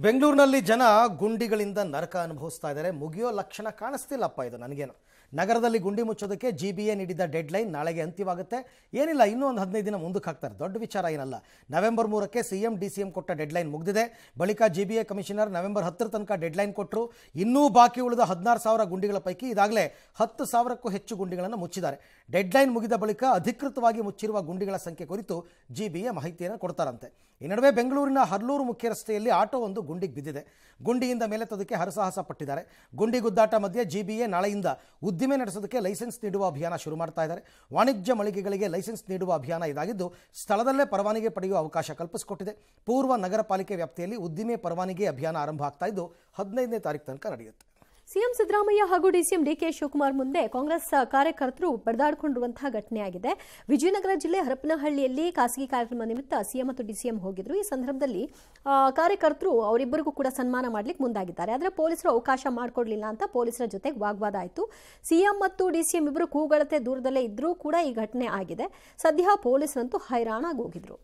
ಬೆಂಗಳೂರಿನಲ್ಲಿ ಜನ ಗುಂಡಿಗಳಿಂದ ನರಕ ಅನುಭವಿಸ್ತಾ ಇದ್ದಾರೆ. ಮುಗಿಯೋ ಲಕ್ಷಣ ಕಾಣಿಸ್ತಿಲ್ಲಪ್ಪ ಇದು ನನಗೇನು. ನಗರದಲ್ಲಿ ಗುಂಡಿ ಮುಚ್ಚೋದಕ್ಕೆ ಜಿಬಿಎ ನೀಡಿದ ಡೆಡ್ಲೈನ್ ನಾಳೆಗೆ ಅಂತ್ಯವಾಗುತ್ತೆ. ಏನಿಲ್ಲ, ಇನ್ನೂ ಒಂದು 15 ದಿನ ಮುಂದಕ್ಕೆ ಹಾಕ್ತಾರೆ. ದೊಡ್ಡ ವಿಚಾರ ಏನಲ್ಲ. ನವೆಂಬರ್ 3ಕ್ಕೆ ಸಿಎಂ ಡಿಸಿಎಂ ಕೊಟ್ಟ ಡೆಡ್ಲೈನ್ ಮುಗಿದಿದೆ. ಬಳಿಕ ಜಿಬಿಎ ಕಮಿಷನರ್ ನವೆಂಬರ್ 10 ತನಕ ಡೆಡ್ಲೈನ್ ಕೊಟ್ಟರು. ಇನ್ನೂ ಬಾಕಿ ಉಳಿದ 16,000 ಗುಂಡಿಗಳ ಪೈಕಿ ಇದಾಗಲೇ 10,000ಕ್ಕೂ ಹೆಚ್ಚು ಗುಂಡಿಗಳನ್ನು ಮುಚ್ಚಿದ್ದಾರೆ. ಡೆಡ್ಲೈನ್ ಮುಗಿದ ಬಳಿಕ ಅಧಿಕೃತವಾಗಿ ಮುಚ್ಚಿರುವ ಗುಂಡಿಗಳ ಸಂಖ್ಯೆ ಕುರಿತು ಜಿಬಿಎ ಮಾಹಿತಿಯನ್ನು ಕೊಡ್ತಾರಂತೆ. ಈ ನಡುವೆ ಬೆಂಗಳೂರಿನ ಹರ್ಲೂರು ಮುಖ್ಯ ರಸ್ತೆಯಲ್ಲಿ ಆಟೋ ಒಂದು ಗುಂಡಿಗೆ ಬಿದ್ದಿದೆ. ಗುಂಡಿಯಿಂದ ಮೇಲೆತ್ತೋದಕ್ಕೆ ಹರಸಾಹಸ ಪಟ್ಟಿದ್ದಾರೆ. ಗುಂಡಿ ಗುದ್ದಾಟ ಮಧ್ಯೆ ಜಿಬಿಎ ನಾಳೆಯಿಂದ ಉದ್ದಿಮೆ ನಡೆಸೋದಕ್ಕೆ ಲೈಸೆನ್ಸ್ ನೀಡುವ ಅಭಿಯಾನ ಶುರು ಮಾಡ್ತಾ ಇದ್ದಾರೆ. ವಾಣಿಜ್ಯ ಮಳಿಗೆಗಳಿಗೆ ಲೈಸೆನ್ಸ್ ನೀಡುವ ಅಭಿಯಾನ ಇದಾಗಿದ್ದು ಸ್ಥಳದಲ್ಲೇ ಪರವಾನಗಿ ಪಡೆಯುವ ಅವಕಾಶ ಕಲ್ಪಿಸಿಕೊಟ್ಟಿದೆ. ಪೂರ್ವ ನಗರ ಪಾಲಿಕೆ ವ್ಯಾಪ್ತಿಯಲ್ಲಿ ಉದ್ದಿಮೆ ಪರವಾನಗಿ ಅಭಿಯಾನ ಆರಂಭ ಆಗ್ತಾ ಇದ್ದು 15ನೇ ತಾರೀಕು ತನಕ ನಡೆಯುತ್ತೆ. ಸಿಎಂ ಸಿದ್ದರಾಮಯ್ಯ ಹಾಗೂ ಡಿಸಿಎಂ ಡಿಕೆ ಶಿವಕುಮಾರ್ ಮುಂದೆ ಕಾಂಗ್ರೆಸ್ ಕಾರ್ಯಕರ್ತರು ಬಡಿದಾಡಿಕೊಂಡಿರುವಂತಹ ಘಟನೆಯಾಗಿದೆ. ವಿಜಯನಗರ ಜಿಲ್ಲೆ ಹರಪನಹಳ್ಳಿಯಲ್ಲಿ ಖಾಸಗಿ ಕಾರ್ಯಕ್ರಮ ನಿಮಿತ್ತ ಸಿಎಂ ಮತ್ತು ಡಿಸಿಎಂ ಹೋಗಿದ್ರು. ಈ ಸಂದರ್ಭದಲ್ಲಿ ಕಾರ್ಯಕರ್ತರು ಅವರಿಬ್ಬರಿಗೂ ಕೂಡ ಸನ್ಮಾನ ಮಾಡಲಿಕ್ಕೆ ಮುಂದಾಗಿದ್ದಾರೆ. ಆದರೆ ಪೊಲೀಸರು ಅವಕಾಶ ಮಾಡಿಕೊಡ್ಲಿಲ್ಲ ಅಂತ ಪೊಲೀಸರ ಜೊತೆಗೆ ವಾಗ್ವಾದ ಆಯಿತು. ಸಿಎಂ ಮತ್ತು ಡಿಸಿಎಂ ಇಬ್ಬರು ಕೂಗಳತೆ ದೂರದಲ್ಲೇ ಇದ್ರೂ ಕೂಡ ಈ ಘಟನೆ ಆಗಿದೆ. ಸದ್ಯ ಪೊಲೀಸರಂತೂ ಹೈರಾಣಾಗೋಗಿದ್ರು.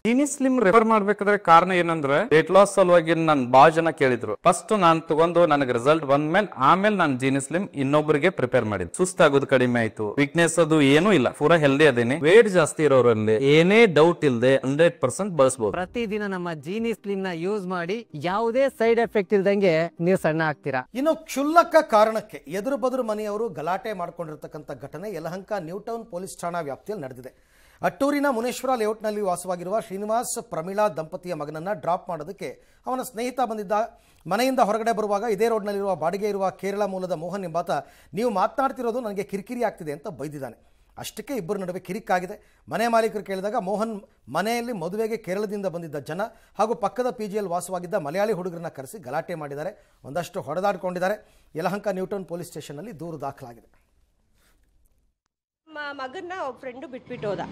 ಜೀನಿ ಸ್ಲಿಮ್ ರೆಫರ್ ಮಾಡ್ಬೇಕಾದ್ರೆ ಕಾರಣ ಏನಂದ್ರೆ ವೇಟ್ ಲಾಸ್ ಸಲುವಾಗಿ ನನ್ ಬಾಳ ಜನ ಕೇಳಿದ್ರು. ಫಸ್ಟ್ ನಾನ್ ತಗೊಂಡು ನನಗೆ ರಿಸಲ್ಟ್ ಬಂದ್ಮೇಲೆ ಆಮೇಲೆ ನಾನು ಜೀನಿ ಸ್ಲಿಮ್ ಇನ್ನೊಬ್ಬರಿಗೆ ಪ್ರಿಪೇರ್ ಮಾಡಿದ್ದೆ. ಸುಸ್ತಾಗೋದು ಕಡಿಮೆ ಆಯ್ತು, ವೀಕ್ನೆಸ್ ಅದು ಏನೂ ಇಲ್ಲ, ಪೂರಾ ಹೆಲ್ದಿ ಅದೇನೆ. ವೇಟ್ ಜಾಸ್ತಿ ಇರೋರಲ್ಲಿ ಏನೇ ಡೌಟ್ ಇಲ್ಲದೆ 100% ಬಳಸಬಹುದು. ಪ್ರತಿದಿನ ನಮ್ಮ ಜೀನಿ ಸ್ಲಿಮ್ ನ ಯೂಸ್ ಮಾಡಿ ಯಾವುದೇ ಸೈಡ್ ಎಫೆಕ್ಟ್ ಇಲ್ದಂಗೆ ನೀವು ಸಣ್ಣ ಆಗ್ತೀರಾ. ಇನ್ನು ಕ್ಷುಲ್ಲಕ ಕಾರಣಕ್ಕೆ ಎದುರು ಬದುರು ಮನೆಯವರು ಗಲಾಟೆ ಮಾಡಿಕೊಂಡಿರ್ತಕ್ಕಂಥ ಘಟನೆ ಯಲಹಂಕ ನ್ಯೂ ಟೌನ್ ಪೊಲೀಸ್ ಠಾಣಾ ವ್ಯಾಪ್ತಿಯಲ್ಲಿ ನಡೆದಿದೆ. ಅಟ್ಟೂರಿನ ಮುನೇಶ್ವರ ಲೇಔಟ್ನಲ್ಲಿ ವಾಸವಾಗಿರುವ ಶ್ರೀನಿವಾಸ್ ಪ್ರಮೀಳಾ ದಂಪತಿಯ ಮಗನನ್ನ ಡ್ರಾಪ್ ಮಾಡೋದಕ್ಕೆ ಅವನ ಸ್ನೇಹಿತ ಬಂದಿದ್ದ. ಮನೆಯಿಂದ ಹೊರಗಡೆ ಬರುವಾಗ ಇದೇ ರೋಡ್ನಲ್ಲಿರುವ ಬಾಡಿಗೆ ಇರುವ ಕೇರಳ ಮೂಲದ ಮೋಹನ್ ಎಂಬಾತ, ನೀವು ಮಾತನಾಡ್ತಿರೋದು ನನಗೆ ಕಿರಿಕಿರಿ ಆಗ್ತಿದೆ ಅಂತ ಬೈದಿದ್ದಾನೆ. ಅಷ್ಟಕ್ಕೆ ಇಬ್ಬರ ನಡುವೆ ಕಿರಿಕಾಗಿದೆ. ಮನೆ ಮಾಲೀಕರು ಕೇಳಿದಾಗ ಮೋಹನ್ ಮನೆಯಲ್ಲಿ ಮದುವೆಗೆ ಕೇರಳದಿಂದ ಬಂದಿದ್ದ ಜನ ಹಾಗೂ ಪಕ್ಕದ ಪಿಜಿಯಲ್ಲಿ ವಾಸವಾಗಿದ್ದ ಮಲಯಾಳಿ ಹುಡುಗರನ್ನ ಕರೆಸಿ ಗಲಾಟೆ ಮಾಡಿದ್ದಾರೆ. ಒಂದಷ್ಟು ಹೊಡೆದಾಡಿಕೊಂಡಿದ್ದಾರೆ. ಯಲಹಂಕ ನ್ಯೂ ಟೌನ್ ಪೊಲೀಸ್ ಸ್ಟೇಷನ್ನಲ್ಲಿ ದೂರು ದಾಖಲಾಗಿದೆ. ಮಗನ್ನ ಒಬ್ಬ ಫ್ರೆಂಡು ಬಿಟ್ಬಿಟ್ಟು ಹೋದ.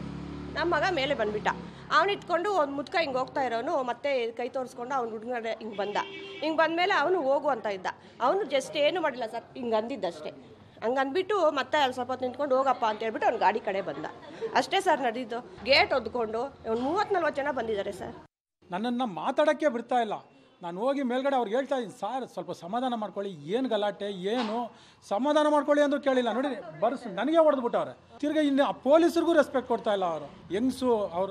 ನಮ್ಮ ಮಗ ಮೇಲೆ ಬಂದ್ಬಿಟ್ಟ. ಅವ್ನು ಇಟ್ಕೊಂಡು ಒಂದು ಮುದ್ಕ ಹಿಂಗೆ ಹೋಗ್ತಾ ಇರೋನು ಮತ್ತೆ ಕೈ ತೋರಿಸ್ಕೊಂಡು ಅವ್ನು ಹುಡುಗಡೆ ಹಿಂಗೆ ಬಂದಮೇಲೆ ಅವನು ಹೋಗು ಅಂತ ಇದ್ದ. ಅವನು ಜಸ್ಟ್ ಏನು ಮಾಡಿಲ್ಲ ಸರ್, ಹಿಂಗೆ ಅಂದಿದ್ದಷ್ಟೇ. ಹಂಗೆ ಅಂದ್ಬಿಟ್ಟು ಮತ್ತೆ ಅಲ್ಲಿ ಸ್ವಲ್ಪ ಹೊತ್ತು ನಿಂತ್ಕೊಂಡು ಹೋಗಪ್ಪ ಅಂತ ಹೇಳ್ಬಿಟ್ಟು ಅವ್ನು ಗಾಡಿ ಕಡೆ ಬಂದ. ಅಷ್ಟೇ ಸರ್ ನಡೆದಿದ್ದು. ಗೇಟ್ ಒದ್ಕೊಂಡು ಒಂದು 30-40 ಜನ ಬಂದಿದ್ದಾರೆ ಸರ್. ನನ್ನನ್ನು ಮಾತಾಡೋಕ್ಕೆ ಬಿಡ್ತಾ ಇಲ್ಲ. ನಾನು ಹೋಗಿ ಮೇಲ್ಗಡೆ ಅವ್ರಿಗೆ ಹೇಳ್ತಾ ಇದ್ದೀನಿ, ಸಾರ್ ಸ್ವಲ್ಪ ಸಮಾಧಾನ ಮಾಡ್ಕೊಳ್ಳಿ, ಏನು ಗಲಾಟೆ ಏನು ಸಮಾಧಾನ ಮಾಡ್ಕೊಳ್ಳಿ ಅಂದರೂ ಕೇಳಿಲ್ಲ. ನೋಡಿ ನನಗೆ ಹೊಡೆದ್ಬಿಟ್ಟವ್ರೆ. ತಿರ್ಗಿ ಇನ್ನು ಪೊಲೀಸರಿಗೂ ರೆಸ್ಪೆಕ್ಟ್ ಕೊಡ್ತಾ ಇಲ್ಲ ಅವರು. ಹೆಂಗಸು ಅವರು